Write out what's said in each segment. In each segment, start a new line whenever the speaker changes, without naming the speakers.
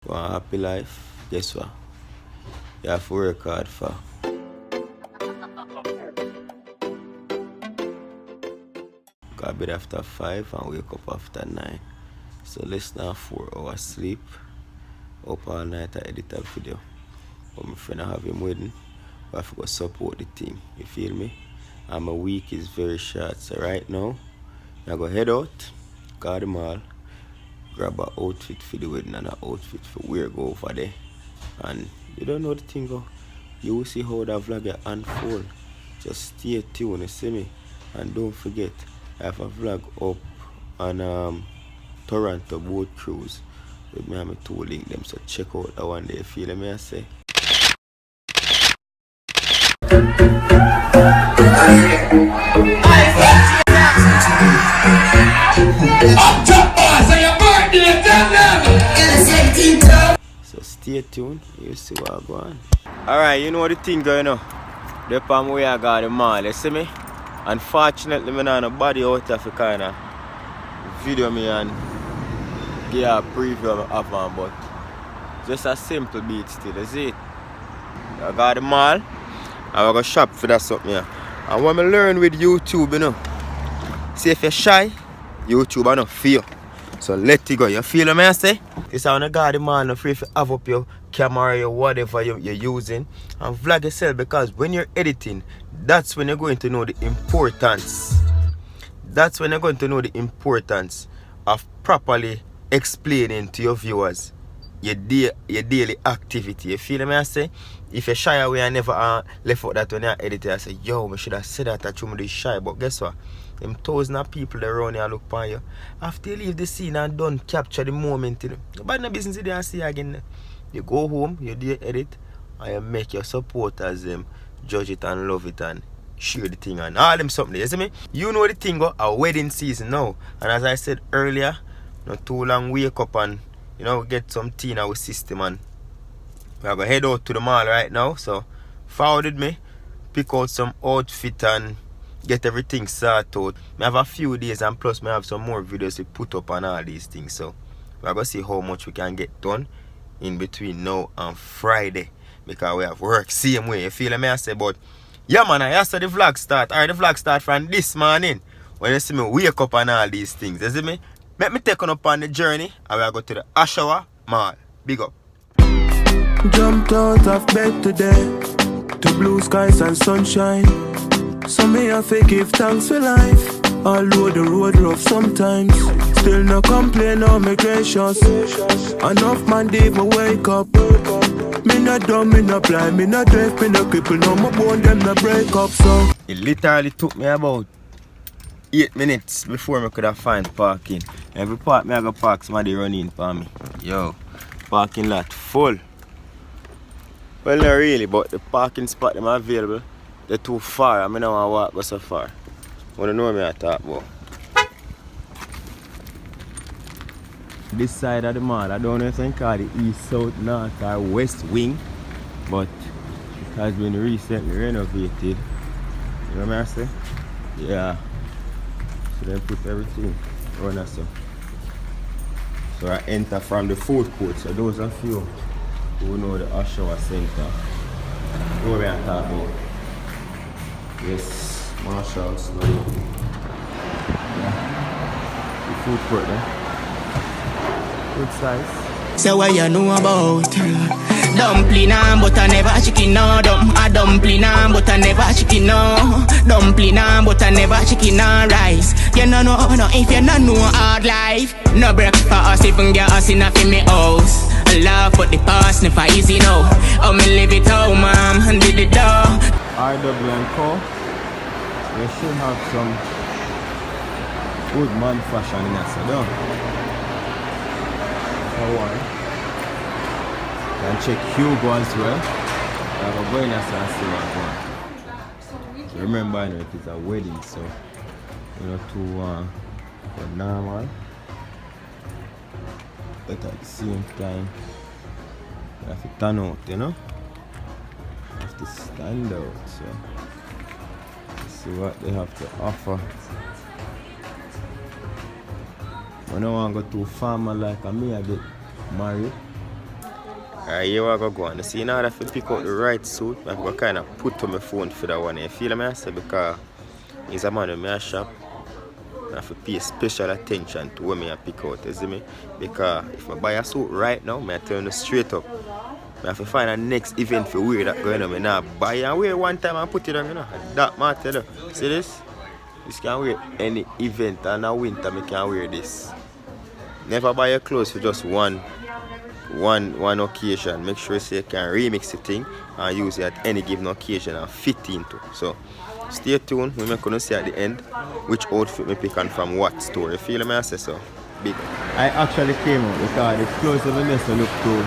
Want a happy life? Guess what? You have to work hard for. Go to bed after 5 and wake up after 9. So less than 4 hours sleep. Up all night I edit a video. But my friend I have him wedding. But I have to go support the thing. You feel me? And my week is very short. So right now, I go head out, go to the mall, grab an outfit for the wedding and an outfit for wear go over there. And you don't know the thing go. You will see how the vlog unfold. Just stay tuned, you see me? And don't forget, I have a vlog up on Toronto boat cruise with me and my 2 link them, so check out that one day. Feel me I say? So stay tuned, you see what I go on. Alright, you know the thing going on. The palm way I got the mall, you see me? Unfortunately, I don't have nobody out of the kind of video me and give a preview of one, but just a simple beat still, you see it? I got the mall, I go shop for that something here. And what I learn with YouTube, you know, see if you're shy, YouTube is not for you. So let it go. You feel what I say? It's how you got the mall, not free to have up your camera or whatever you're using and vlog yourself, because when you're editing, that's when you're going to know the importance. That's when you're going to know the importance of properly explaining to your viewers your daily activity. You feel what I say? If you're shy away and never left out that when you're editing, I say, yo, I should have said that you is shy. But guess what? Them thousands of people around here look upon you. After you leave the scene and don't capture the moment, you know. Nobody no business there and see you again. You go home, you do your edit, and you make your supporters judge it and love it and share the thing and all them something. You see me? You know the thing go a wedding season now. And as I said earlier, not too long wake up and get some tea in our system, and we're gonna head out to the mall right now. So follow with me, pick out some outfit and get everything sorted out. I have a few days and plus I have some more videos to put up on all these things. So we're gonna see how much we can get done in between now and Friday, because we have work same way. You feel me I say? But yeah man, I saw the vlog start. Alright, the vlog start from this morning when you see me wake up and all these things. You see me? Let me take on up on the journey and we'll go to the Oshawa Mall. Big up.
Jumped out of bed today to blue skies and sunshine. So me have to give thanks for life. Although the road rough sometimes, still no complain or me gracious. Enough man did me wake up. Me not dumb, me not blind, me not deaf, me not cripple. No my bone them not break up. So
it literally took me about 8 minutes before I could have find parking. Every part me I go park, somebody run in for me. Yo, parking lot full. Well, not really, but the parking spot them available, they're too far. I mean, I don't want to walk go so far. You don't know me I talk about. This side of the mall, I don't know if I call it east, south, north or west wing, but it has been recently renovated. You know what I say? Yeah. So they put everything on us. So I enter from the food court. So those of you who know the Oshawa Center, know what I talk about. Yes, Marshall's now. Yeah. The food court there. Good size.
So what you know about dumpling and butter never chicken no dumb. A dumpling and butter never chicken no. Dumpling and butter never chicken no rice. You no know if you no know hard life. No breakfast even get us in a for me house. I love but the past never easy now. Oh me live it out mom and did it down.
RW&Co. They should have some good man fashion in us, don't for one. And check Hugo as well. I'm going to see what's going. Remember, it is a wedding, so for normal, but at the same time, you have to turn out, you have to stand out. So let's see what they have to offer. I don't want to go too formal like me, I get married. Alright, here I go on. You see, in order to pick out the right suit, I have to kind of put to my phone for that one. You feel me? I say because he's a man in my shop. I have to pay special attention to when I pick out, you see me? Because if I buy a suit right now, I tell you straight up. I have to find a next event for wear that going on. I now buy and wear one time and put it on, you know. That matter, you know. See this? This can wear any event, and in winter I can wear this. Never buy your clothes for just one occasion. Make sure you can remix the thing and use it at any given occasion and fit into. So stay tuned. We're going to see at the end which outfit me pick and from what store. You feel me? I say so. Big. I actually came out because the clothes of the mess look too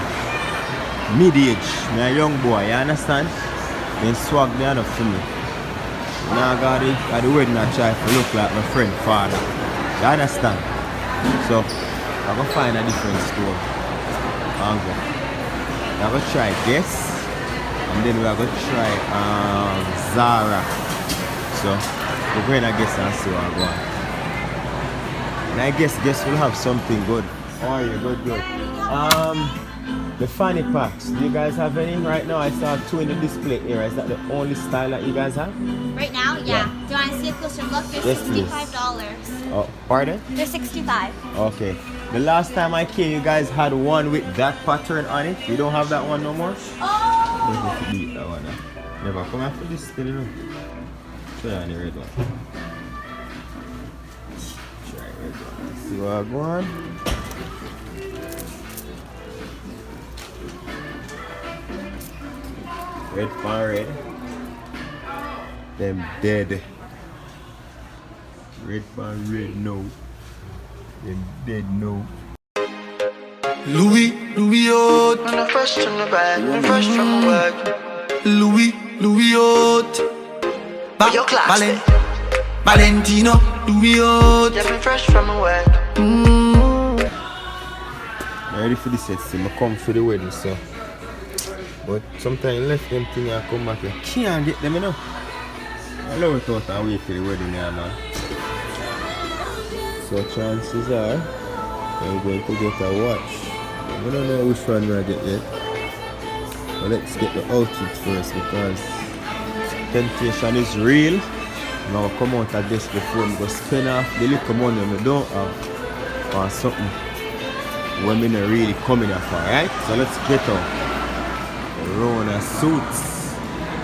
mid-age. Me a young boy, you understand? Then swag me enough for me. Now I got the wedding I try to look like my friend father. You understand? So I'm going to find a different store. I'm going to try Guess. And then we're going to try Zara. So we're going to Guess and see what I'm going. And I guess we'll have something good. Oh, yeah, good. The fanny packs, do you guys have any right now? I saw 2 in the display area. Is that the only style that you guys have?
Right now, yeah. Do you want to see a closer look? They're $65.
Oh, pardon?
They're $65.
Okay. The last time I came, you guys had one with that pattern on it. You don't have that one no more?
Oh!
Beat that one. Never come after this still, you know. Try on the red one. Try red one. See what I go on. Red pan red. Them dead. Red pan red no. Them dead no.
Louis out.
When I'm fresh from the bag, when I'm fresh from work.
Louis out.
Your class,
Valentino, Louis out.
yeah, me fresh from work.
I'm ready for this set, see. I come for the wedding, so. But sometimes left them things and come back, you can't get them, you know. I love it out and wait for the wedding, yeah, man. So chances are, I'm going to get a watch. I don't know which one I get yet. But let's get the outfit first because temptation is real. Now I come out of this before I go spend off the little money I don't have on something when I'm not really coming off, alright? So let's get out. Corona suits.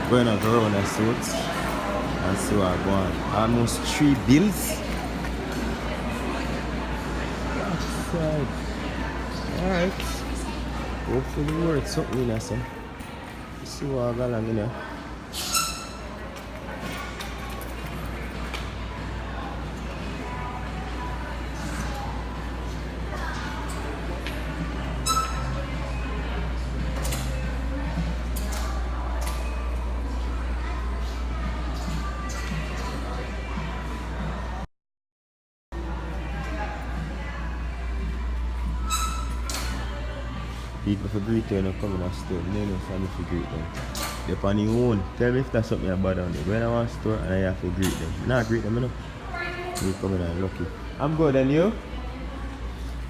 Going on Corona suits. And so I go on. Almost 3 bills. Outside. Alright. Hopefully it works something in there, so. See what I got along in there. People for greet you and come in a store. They know something for greet them. They're on your own. Tell me if that's something about down there. Go in a store and I have to greet them. Nah, greet them, you know. You come in and lucky. I'm good, and you?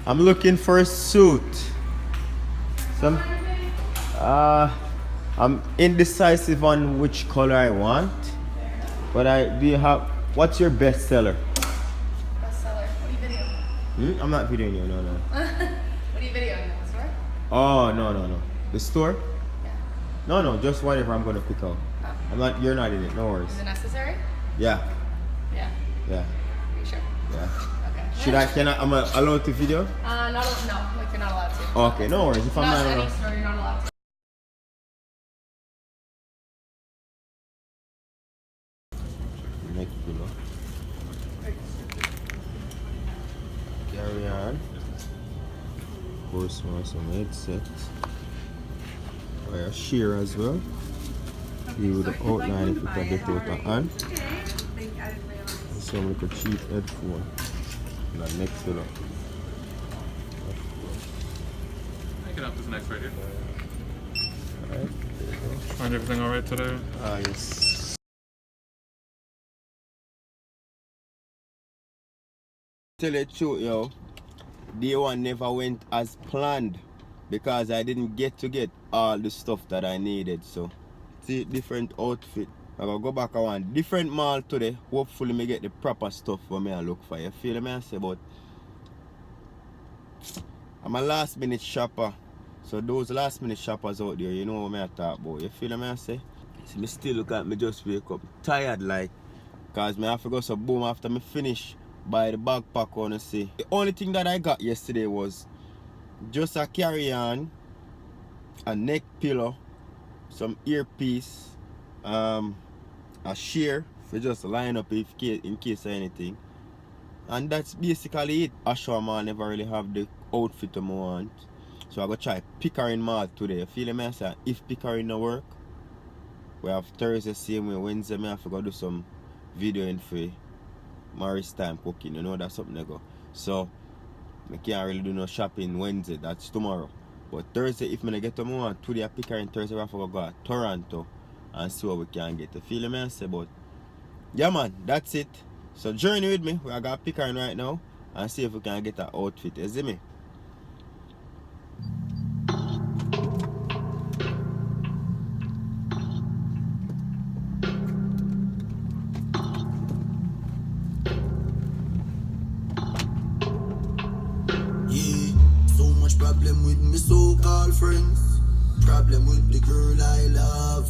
I'm looking for a suit. I'm indecisive on which color I want. But do you have, what's your best seller?
Bestseller. What are you videoing?
I'm not videoing you, no.
What are you videoing? The store?
Oh, no. The store?
Yeah.
No, just whatever I'm gonna pick out.
Oh.
You're not in it, no worries.
Is it necessary?
Yeah.
Yeah.
Yeah.
Are you sure?
Yeah.
Okay.
Am I allowed to video?
No, like you're not allowed to.
Okay, no worries. If I'm
Not
not
any
allowed.
store, you're not allowed to.
Next below. Carry on. Post on some headset. A shear as well. You with the outline if you can get out of hand. Some little cheap headphone. And the next below.
I can have this next right here.
Alright.
Find everything alright today?
Yes. Tell you the truth, yo. Day one never went as planned. because I didn't get all the stuff that I needed. So see, different outfit. I gotta go back around different mall today. Hopefully me get the proper stuff for me I look for. You feel me I say? But I'm a last minute shopper. So those last minute shoppers out there, you know what I talk about. You feel me I say? See, me still look at me just wake up tired like, cause me have to go so boom after me finish buy the backpack on and see. The only thing that I got yesterday was just a carry-on, a neck pillow, some earpiece, a shear for just line up in case of anything. And that's basically it. Ashwa man never really have the outfit I want. So I go try Pickering Mall today. You feel me? I say if Pickering no work, we have Thursday same way. Wednesday I have to go do some videoing for Morris time cooking. You know that's something I go. So I can't really do no shopping Wednesday, that's tomorrow. But Thursday, if I get to more, today I pick her in Thursday, I have to go to Toronto and see what we can get. You feel me? I say, but yeah, man, that's it. So journey with me. We are going to pick her right now and see if we can get an outfit. You see me?
Yeah, so much problem with me so-called friends. Problem with the girl I love.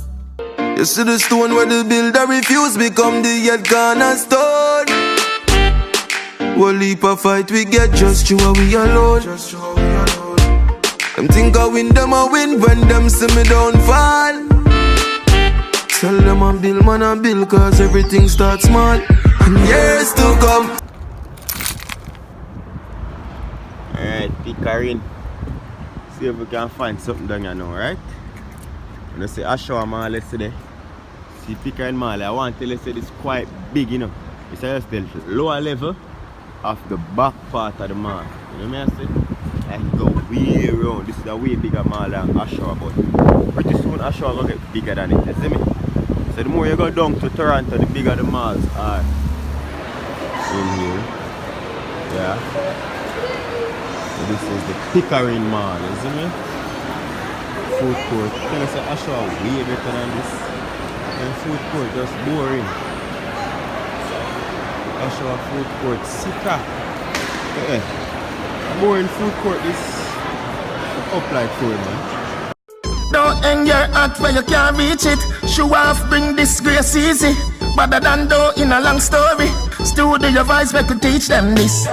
You see the stone where the builder refuse become the yet cornerstone. One leap of fight we get just you and we alone. Them think I win, them I win when them see me don't fall. Tell them I build, man I build, cause everything starts small. And years to come.
Alright, pick her in. See if we can find something down here now, right? I'm gonna say Ashwa Mall yesterday. See Pickering Mall, I want to tell you say this quite big, you know. It's just the lower level of the back part of the mall. You know what I say? I can go way around. This is a way bigger mall than Ashwa, but pretty soon Ashwa will get bigger than it, you see me? So the more you go down to Toronto, the bigger the malls are in here. Yeah. So this is the Pickering Mall, you see me? Food court. Can I say Ashwa way better than this? And food court just boring. Ashwa food court sicker. Boring food court is up like food, man.
Don't hang your hat where you can't reach it. Show off, bring disgrace easy. Better than though in a long story. Studio your voice, we could teach them this.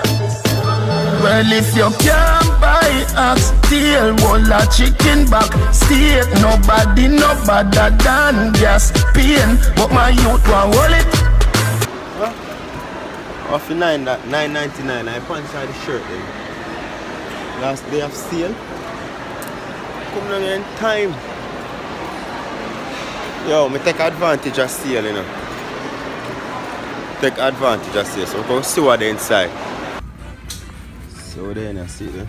Well, if you can't buy ox tail, wall a chicken back steak. Nobody better than gas pain. But my youth want hold it.
Off the $9.99, I punch out the shirt then. Last day of sale. Come down here in time. Yo, me take advantage of sale, you know. Take advantage of sale. So go see what they inside. So then I see there.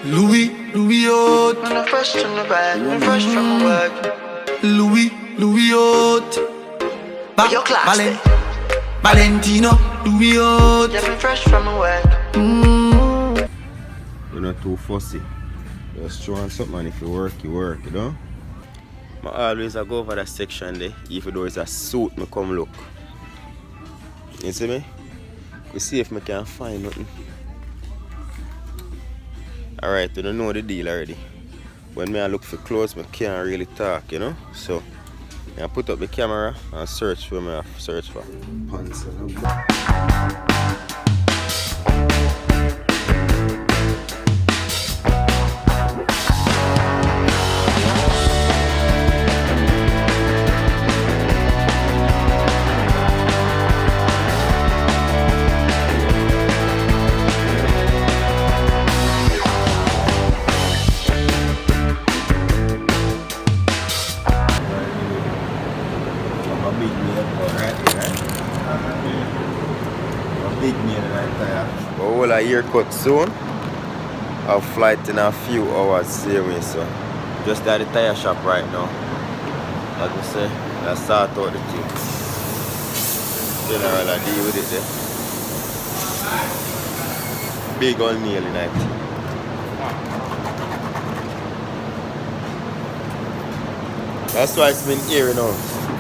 Louis out.
When I'm fresh from the bag, when I'm fresh from work.
Louis out.
But your class
Valen- Valentino, Louis out.
Yeah, me fresh from work.
You're not too fussy. Just throw on something and if you work, you know? I always go over that section there. Even though it's a suit, me come look. You see me? We see if me can find nothing. Alright, you don't know the deal already. When I look for clothes, I can't really talk, you know? So, I put up the camera and search for me search for. Pants. A haircut soon. I'll flight in a few hours, same way, so just at the tire shop right now. Like I say, let's start out the thing. General, I deal with it there. Big on nail tonight. That's why it's been here, you know.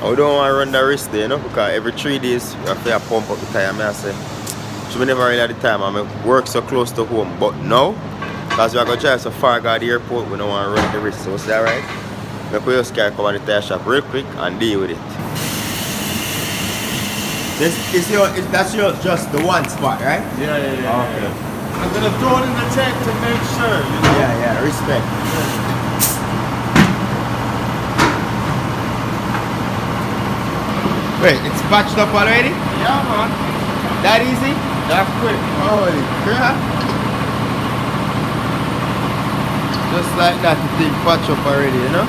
I don't want to run the risk there, you know, because every 3 days you have to pump up the tire. I say, so we never really had the time. I work so close to home. But now, because we are going to drive so far to the airport, we don't want to run the risk. So is that right? Make we just come to the tire shop real quick and deal with it. That's just the one spot, right?
Yeah.
Okay.
I'm gonna throw it in the tank to make sure, you know?
Yeah, respect. Wait, it's patched up already?
Yeah, man.
That easy?
That quick.
Holy crap. Just like that, the thing patch up already, you know?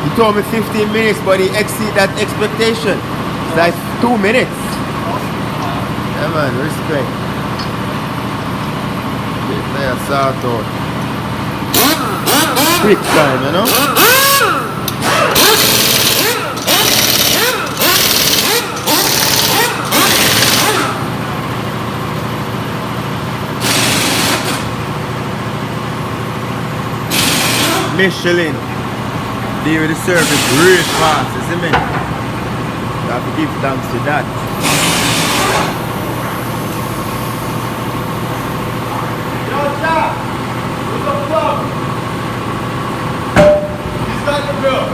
He told me 15 minutes, but he exceeded that expectation. It's like 2 minutes. Yeah, man, respect. Get there, sort out. Quick time, you know? Michelin. Deal with the service real fast, you see me? You have to give thanks to that. Yo, Jack! What's up, plug? He's got the bill.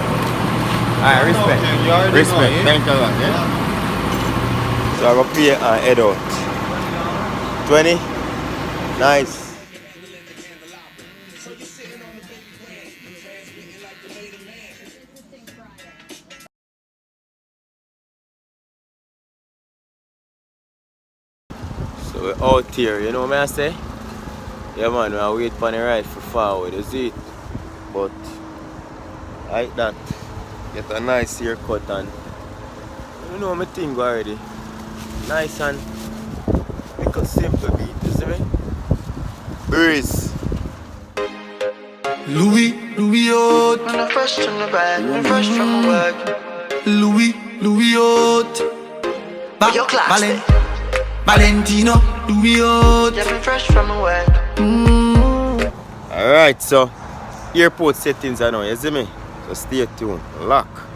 Alright, respect.
Okay, you already
Respect,
know,
thank you a lot, yeah? So I'm gonna pay and head out. 20? Nice. So we're out here, you know what I say? Yeah man, I wait for the ride for forward, you see it? But like that, get a nice haircut and you know my thing already. Nice and make a simple beat, you see me? Breeze.
Louis out.
When I'm fresh from the bag, when I'm fresh from work.
Louis out.
Your class day.
Valentino, Louis out.
Yeah, I'm fresh from work.
Alright, so airport settings are now, you see me? So stay tuned. Lock.